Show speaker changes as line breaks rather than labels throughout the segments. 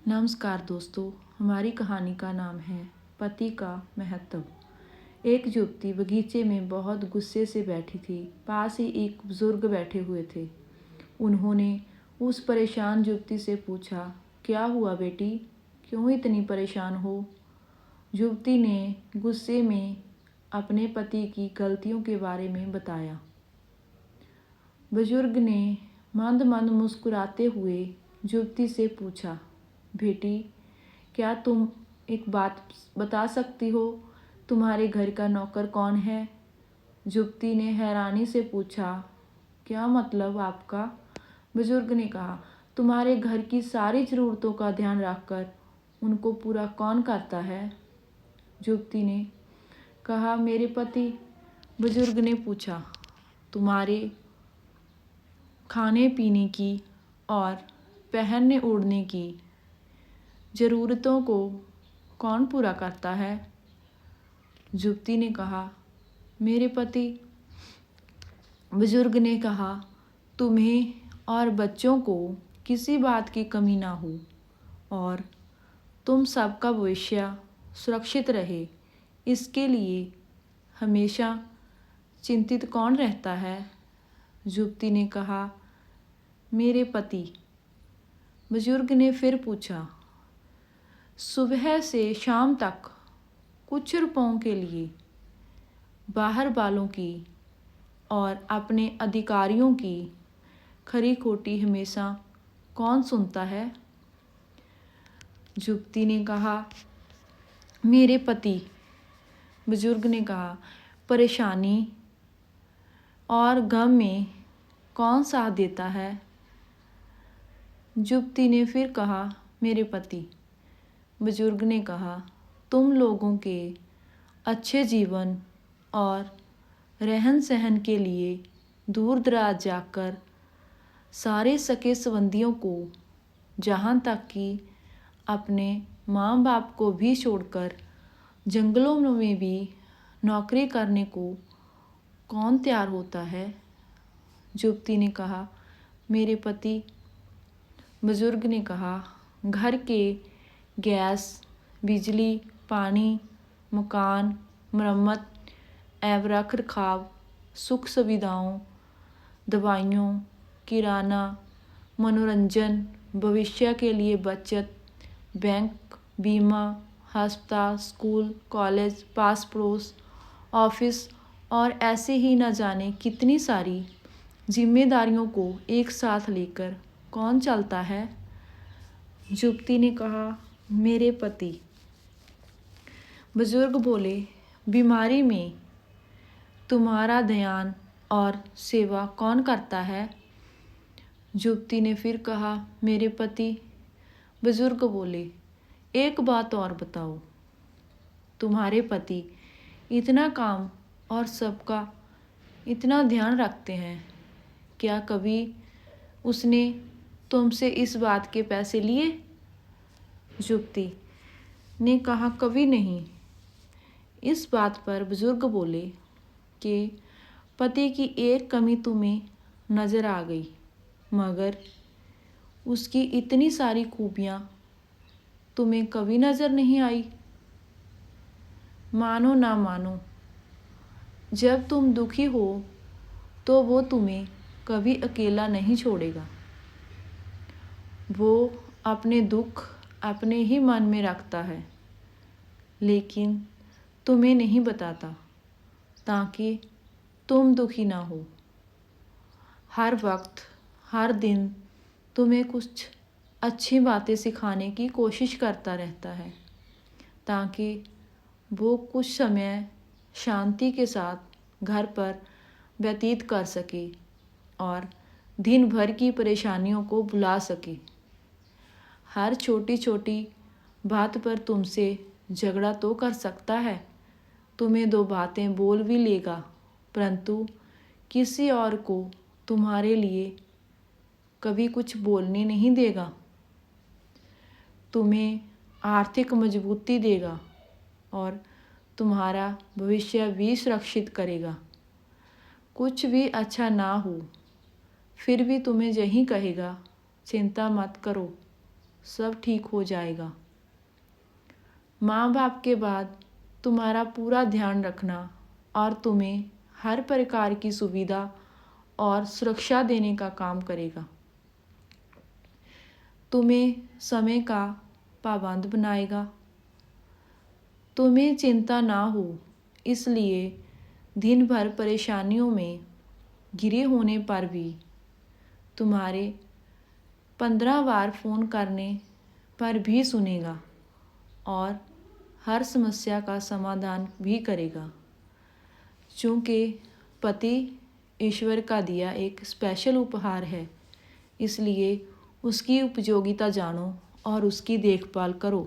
नमस्कार दोस्तों, हमारी कहानी का नाम है पति का महत्व। एक युवती बगीचे में बहुत गुस्से से बैठी थी। पास ही एक बुजुर्ग बैठे हुए थे। उन्होंने उस परेशान युवती से पूछा, क्या हुआ बेटी, क्यों इतनी परेशान हो? युवती ने गुस्से में अपने पति की गलतियों के बारे में बताया। बुजुर्ग ने मंद मंद मुस्कुराते हुए युवती से पूछा, बेटी, क्या तुम एक बात बता सकती हो, तुम्हारे घर का नौकर कौन है? युवती ने हैरानी से पूछा, क्या मतलब आपका? बुजुर्ग ने कहा, तुम्हारे घर की सारी ज़रूरतों का ध्यान रखकर उनको पूरा कौन करता है? युवती ने कहा, मेरे पति। बुजुर्ग ने पूछा, तुम्हारे खाने पीने की और पहनने ओढ़ने की ज़रूरतों को कौन पूरा करता है? युवती ने कहा, मेरे पति। बुजुर्ग ने कहा, तुम्हें और बच्चों को किसी बात की कमी ना हो और तुम सबका भविष्य सुरक्षित रहे, इसके लिए हमेशा चिंतित कौन रहता है? युवती ने कहा, मेरे पति। बुजुर्ग ने फिर पूछा, सुबह से शाम तक कुछ रुपयों के लिए बाहर वालों की और अपने अधिकारियों की खरी खोटी हमेशा कौन सुनता है? युवती ने कहा, मेरे पति। बुजुर्ग ने कहा, परेशानी और गम में कौन साथ देता है? युवती ने फिर कहा, मेरे पति। बुजुर्ग ने कहा, तुम लोगों के अच्छे जीवन और रहन सहन के लिए दूर दराज जाकर सारे सगे संबंधियों को, जहाँ तक कि अपने माँ बाप को भी छोड़कर जंगलों में भी नौकरी करने को कौन तैयार होता है? युवती ने कहा, मेरे पति। बुजुर्ग ने कहा, घर के गैस, बिजली, पानी, मकान, मरम्मत एवं रख रखाव, सुख सुविधाओं, दवाइयों, किराना, मनोरंजन, भविष्य के लिए बचत, बैंक, बीमा, अस्पताल, स्कूल, कॉलेज, पास पड़ोस, ऑफिस और ऐसे ही न जाने कितनी सारी जिम्मेदारियों को एक साथ लेकर कौन चलता है? युवती ने कहा, मेरे पति। बुजुर्ग बोले, बीमारी में तुम्हारा ध्यान और सेवा कौन करता है? युवती ने फिर कहा, मेरे पति। बुजुर्ग बोले, एक बात और बताओ, तुम्हारे पति इतना काम और सबका इतना ध्यान रखते हैं, क्या कभी उसने तुमसे इस बात के पैसे लिए? युवती ने कहा, कभी नहीं। इस बात पर बुजुर्ग बोले कि पति की एक कमी तुम्हें नज़र आ गई, मगर उसकी इतनी सारी खूबियाँ तुम्हें कभी नज़र नहीं आई। मानो ना मानो, जब तुम दुखी हो तो वो तुम्हें कभी अकेला नहीं छोड़ेगा। वो अपने दुख अपने ही मन में रखता है, लेकिन तुम्हें नहीं बताता, ताकि तुम दुखी ना हो। हर वक्त हर दिन तुम्हें कुछ अच्छी बातें सिखाने की कोशिश करता रहता है, ताकि वो कुछ समय शांति के साथ घर पर व्यतीत कर सके और दिन भर की परेशानियों को भुला सके। हर छोटी छोटी बात पर तुमसे झगड़ा तो कर सकता है, तुम्हें दो बातें बोल भी लेगा, परंतु किसी और को तुम्हारे लिए कभी कुछ बोलने नहीं देगा। तुम्हें आर्थिक मजबूती देगा और तुम्हारा भविष्य भी सुरक्षित करेगा। कुछ भी अच्छा ना हो फिर भी तुम्हें यही कहेगा, चिंता मत करो, सब ठीक हो जाएगा। माँ बाप के बाद तुम्हारा पूरा ध्यान रखना और तुम्हें हर प्रकार की सुविधा और सुरक्षा देने का काम करेगा। तुम्हें समय का पाबंद बनाएगा। तुम्हें चिंता ना हो, इसलिए दिन भर परेशानियों में घिरे होने पर भी तुम्हारे 15 बार फ़ोन करने पर भी सुनेगा और हर समस्या का समाधान भी करेगा। चूँकि पति ईश्वर का दिया एक स्पेशल उपहार है, इसलिए उसकी उपयोगिता जानो और उसकी देखभाल करो।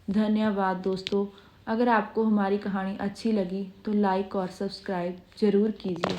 धन्यवाद दोस्तों। अगर आपको हमारी कहानी अच्छी लगी तो लाइक और सब्सक्राइब ज़रूर कीजिए।